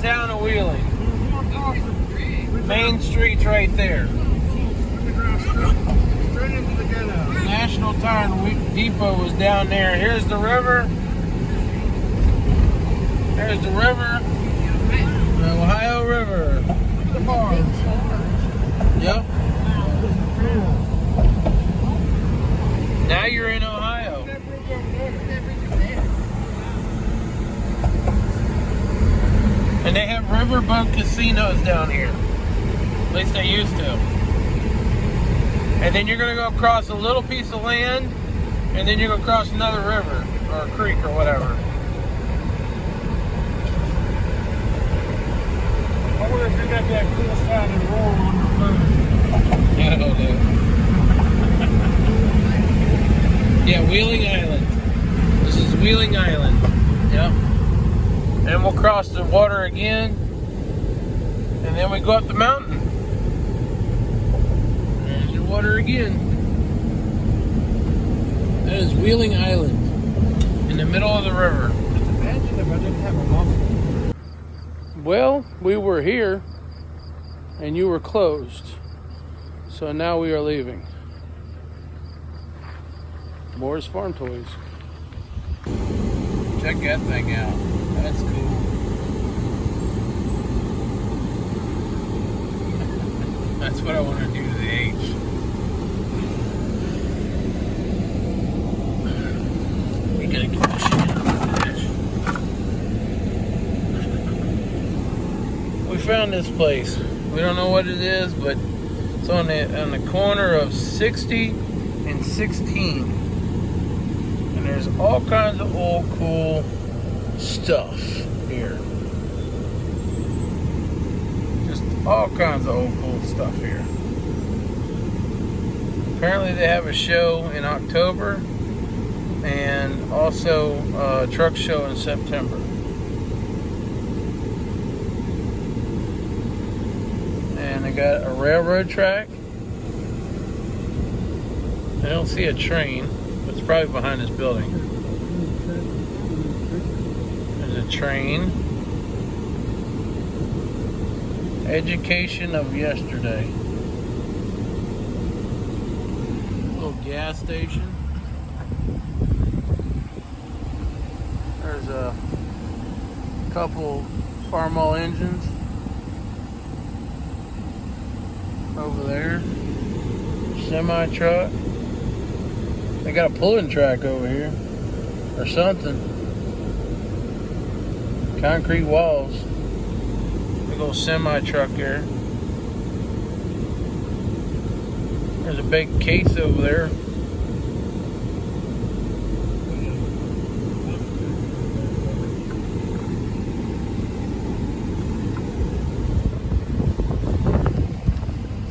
town of Wheeling. Main Street's right there. Straight into the ghetto. National Tire Depot was down there. Here's the river. There's the river. The Ohio River. Yep. Now you're in Ohio. And they have riverboat casinos down here. At least they used to. And then you're going to go across a little piece of land, and then you're going to cross another river, or a creek, or whatever. I wonder if you got that cool sounding roll on your phone. I don't know. Yeah, Wheeling Island. This is Wheeling Island. Yep. And we'll cross the water again, and then we go up the mountain. There's the water again. That is Wheeling Island, in the middle of the river. Just imagine if I didn't have a muffler. Well, we were here, and you were closed. So now we are leaving. Moore's Farm Toys. Check that thing out. That's cool. That's what I want to do to the H. We gotta get this shit out of the dish. We found this place. We don't know what it is, but it's on the corner of 60 and 16. And there's all kinds of old cool stuff here. Just all kinds of old cool stuff here. Apparently they have a show in October and also a truck show in September. And they got a railroad track. I don't see a train, but it's probably behind this building. There's a train. Education of yesterday. Little gas station. There's a couple Farmall engines over there. Semi truck. They got a pulling track over here or something. Concrete walls. Big old semi truck here. There's a big case over there.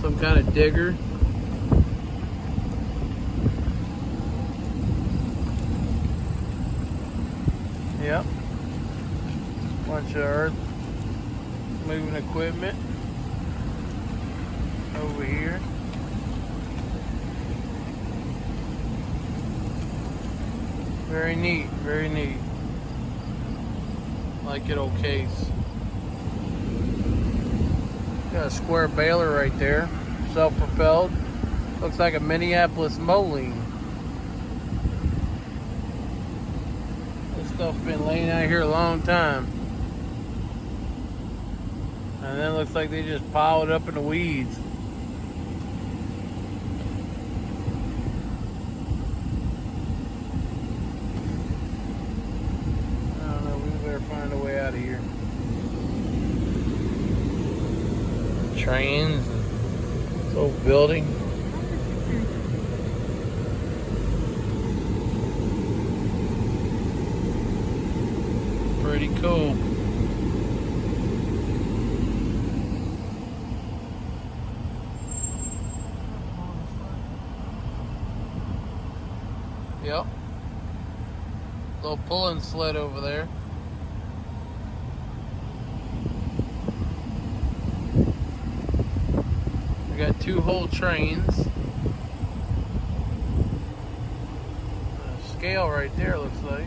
Some kind of digger. Yep. Bunch of earth moving equipment over here. Very neat, very neat. Like it old case. Got a square baler right there, self-propelled. Looks like a Minneapolis Moline. This stuff's been laying out here a long time. And then it looks like they just piled it up in the weeds. I don't know, we better find a way out of here. Trains and this old building. Pretty cool. Yep. Little pulling sled over there. We got two whole trains. A scale right there looks like.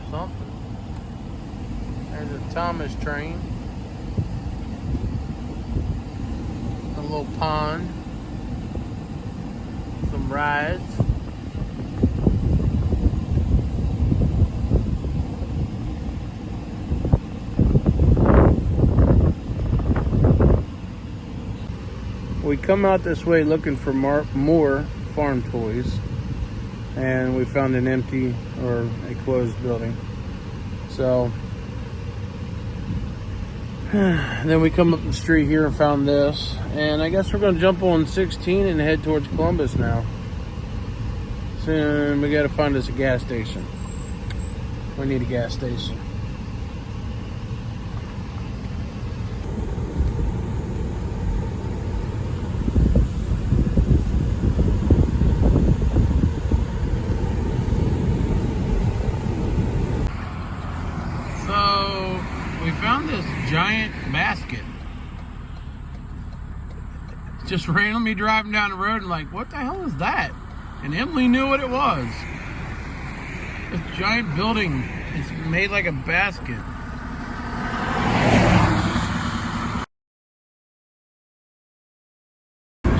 Something. There's a Thomas train. A little pond. Some rides. We come out this way looking for more farm toys, and we found an empty or a closed building. So then we come up the street here and found this, and I guess we're going to jump on 16 and head towards Columbus now. Soon we got to find us a gas station. We need a gas station. So we found this giant basket. Just randomly driving down the road and like, what the hell is that? And Emily knew what it was. This giant building is made like a basket.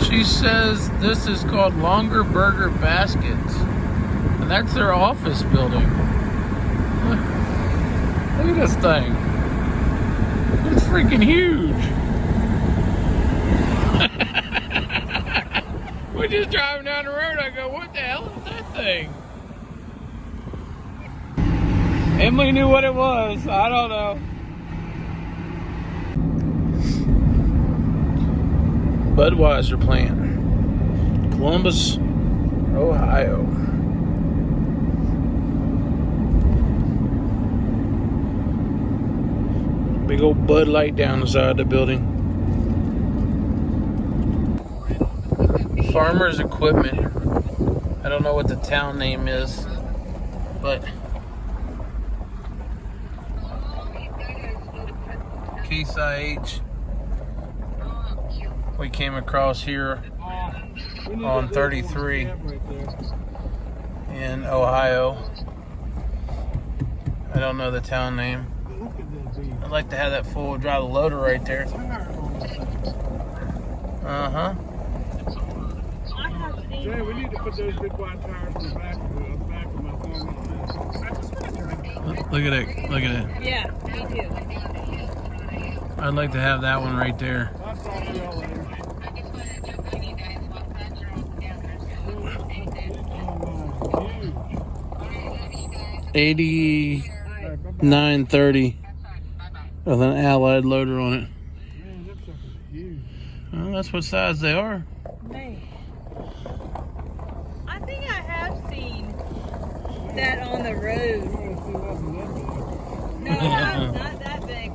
She says this is called Longaberger baskets. And that's their office building. Look at this thing. It's freaking huge. We're just driving down the road. I go, what the hell is that thing? Emily knew what it was. I don't know. Budweiser plant. Columbus, Ohio. Big old Bud Light down the side of the building. Farmer's Equipment. I don't know what the town name is, but Case IH. We came across here on 33 in Ohio. I don't know the town name. I'd like to have that four-wheel drive loader right there. Uh-huh. Jay, we need to put those big white tires in the back of my farm. Look at it. Look at it. Yeah, me too. I'd like to have that one right there. I'll talk to y'all later. 8930 with an Allied loader on it. Man, that sucker's huge. Well, that's what size they are. Man. I think I have seen that on the road. No, not that big.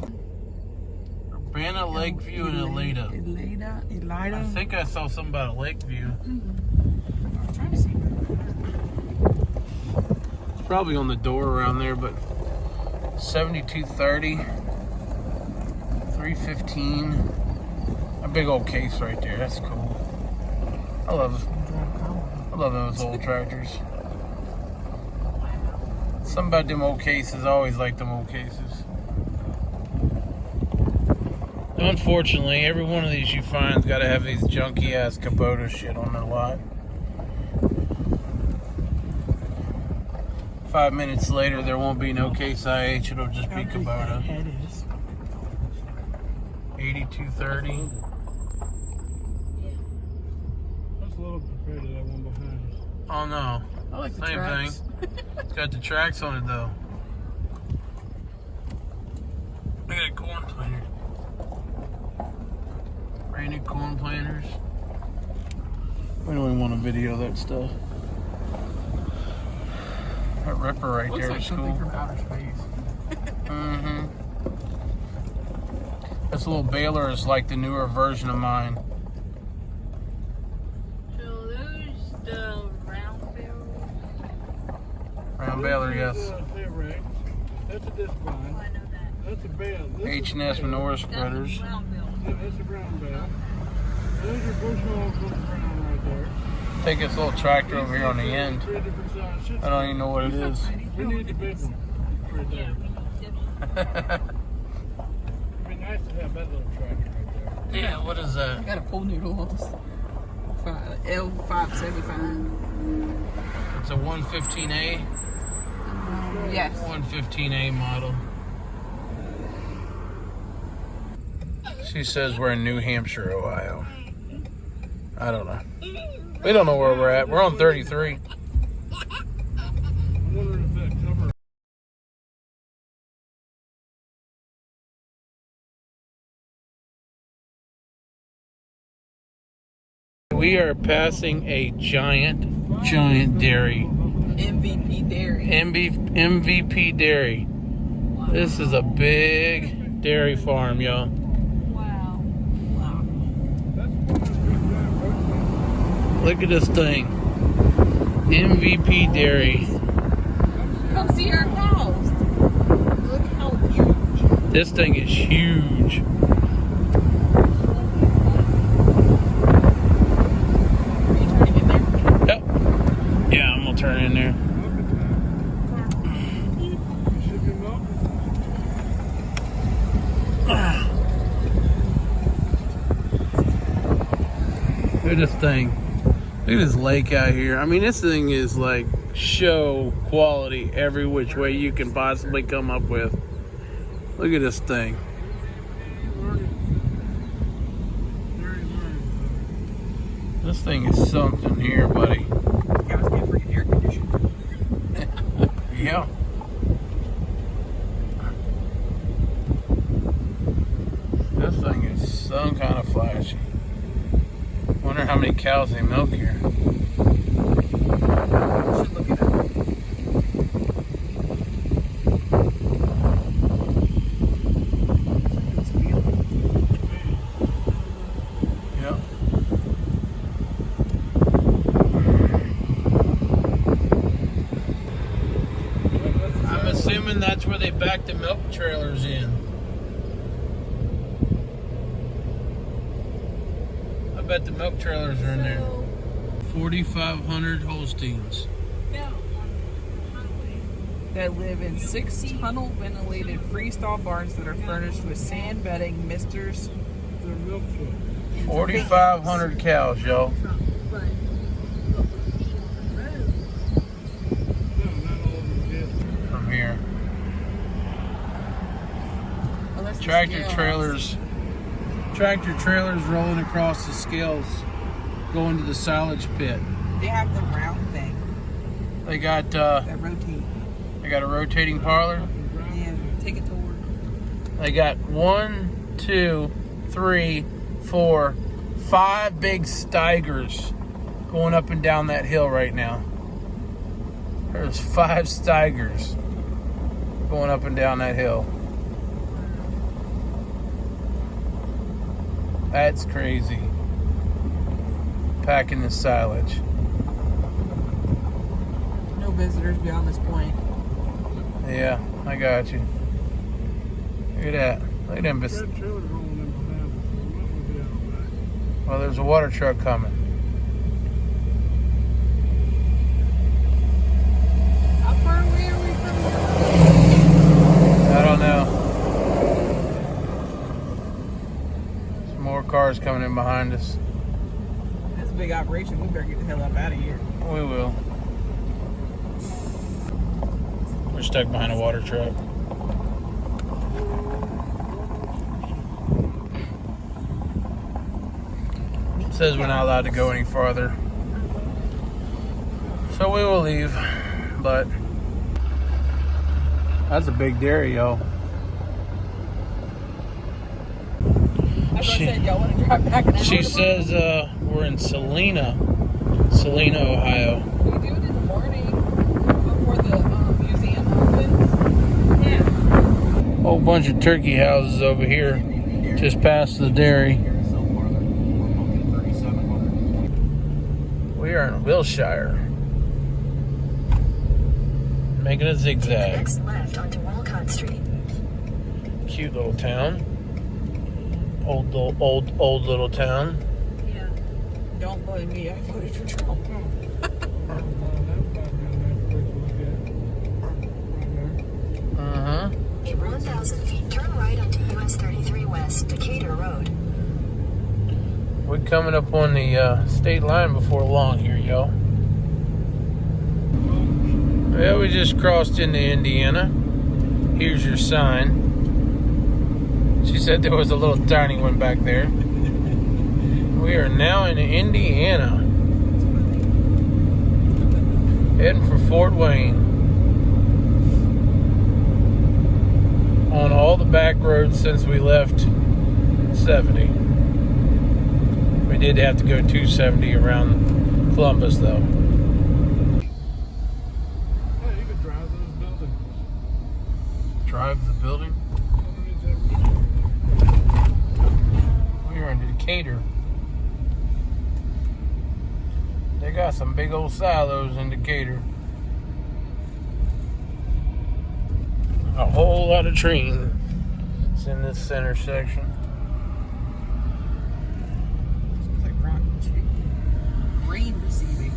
Urbana, Lakeview, and Elida. Elida. I think I saw something about a Lakeview. I'm trying to see. It's probably on the door around there, but 7230, 315. A big old case right there. That's cool. I love those old tractors. Something about them old cases. I always like them old cases. Unfortunately, every one of these you find's got to have these junky ass Kubota shit on their lot. 5 minutes later, there won't be no Case IH. It'll just be Kubota. 8230. That's a little compared to that one behind us. Oh no. I like the Same tracks. thing. It's got the tracks on it though. Look at that corn planter. Brand new corn planters. We don't even want to video that stuff. That ripper right Looks there like is something cool. from outer space. Mm-hmm. This little baler is like the newer version of mine. So those the round barrels. Round baler, yes. That's a disc Oh, line. I know that. That's a bale. H&S manure spreaders. That's round barrels. Yeah, that's a brown bale. Those are bush hogs with the brown right there. Take this little tractor over here on the end. Three different sizes. I don't even know what it is. We need the big one right Yeah, there. we need different. be nice to have that little tractor right there. Yeah, what is I that? got a pool noodles. L575. It's a 115A. Yes. 115A model. She says we're in New Hampshire, Ohio. I don't know. We don't know where we're at. We're on 33. I'm wondering if that cover. We are passing a giant dairy. MVP Dairy. MVP dairy. This is a big dairy farm, y'all. Wow. Look at this thing. MVP dairy. Come see our cows. Look how huge. This thing is huge. Are you turning in there? Yep. Yeah, I'm gonna turn in there. Look at this thing. Look at this lake out here. I mean, this thing is like show quality every which way you can possibly come up with. Look at this thing. This thing is something here, buddy. Cows can't freaking air condition. Yeah. This thing is some kind of flashy. Wonder how many cows they milk here. Should look it up. Yep. I'm assuming that's where they back the milk trailers in. I bet the milk trailers are in there. 4,500 Holsteins. That live in 6 tunnel ventilated freestall barns that are furnished with sand bedding, misters. Their milk truck. 4,500 cows, y'all. No, not all of them did. From here. Oh, that's the Tractor scales. trailers rolling across the scales going to the silage pit. They have the round thing They got that rotate. they got a rotating parlor. Yeah, take it to work. They got 1, 2, 3, 4, 5 big steigers going up and down that hill right now. There's 5 steigers going up and down that hill. That's crazy. Packing the silage. No visitors beyond this point. Yeah, I got you. Look at that. Look at them. That trailer's rolling in behind us, so we might want to be out back. Well, there's a water truck coming. How far away are we from I don't know. Some more cars coming in behind us. That's a big operation. We better get the hell up out of here. We will. We're stuck behind a water truck. It says we're not allowed to go any farther. So we will leave. But that's a big dairy, y'all. As I said, y'all want to drive back an hour? She says we're in Salina, Ohio. We do it in the morning before the museum opens. Yeah. Whole bunch of turkey houses over here, just past the dairy. We are in Wilshire, making a zigzag. Next left onto Walcott Street. Cute little town. Old little town. Yeah. Don't blame me. I voted for Trump. Uh-huh. It runs out 1,000 feet, turn right onto US 33 West, Decatur Road. We're coming up on the state line before long here, y'all. Well, we just crossed into Indiana. Here's your sign. She said there was a little tiny one back there. We are now in Indiana. Heading for Fort Wayne. On all the back roads since we left 70. We did have to go 270 around Columbus, though. Yeah, you could drive those buildings. Drive the building? We are in Decatur. They got some big old silos in Decatur. A whole lot of trains in this center section. It's like grain receiving.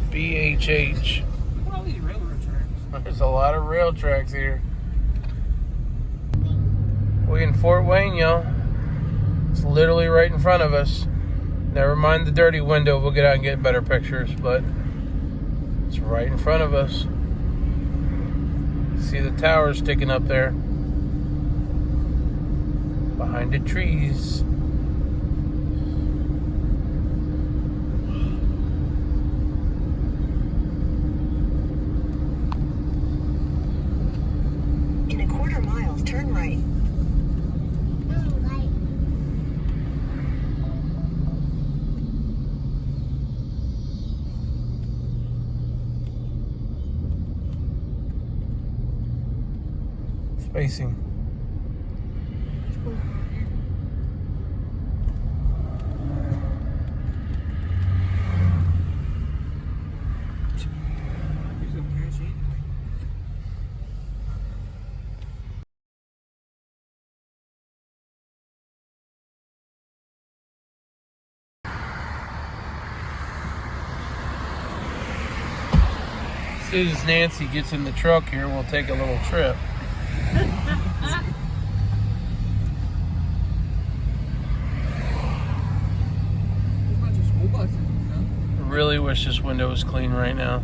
BHH. Look at all these railroad tracks. There's a lot of rail tracks here. We in Fort Wayne, y'all. It's literally right in front of us. Never mind the dirty window. We'll get out and get better pictures, but it's right in front of us. See the towers sticking up there behind the trees. In a quarter mile, turn right. Spacing. As soon as Nancy gets in the truck here, we'll take a little trip. I really wish this window was clean right now.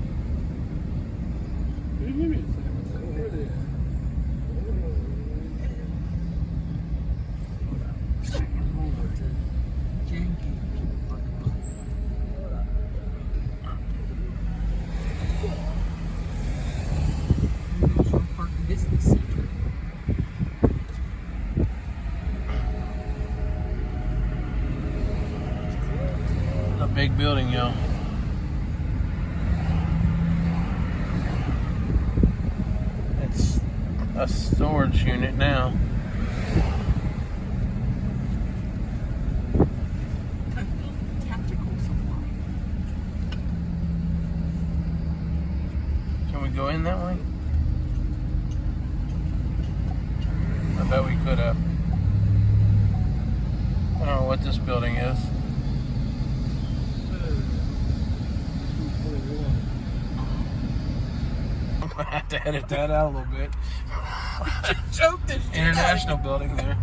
A big building, yo. It's a storage unit now. Tactical supply. Can we go in that way? I bet we could have. I don't know what this building is. I have to edit that out a little bit. Choked it. International building there.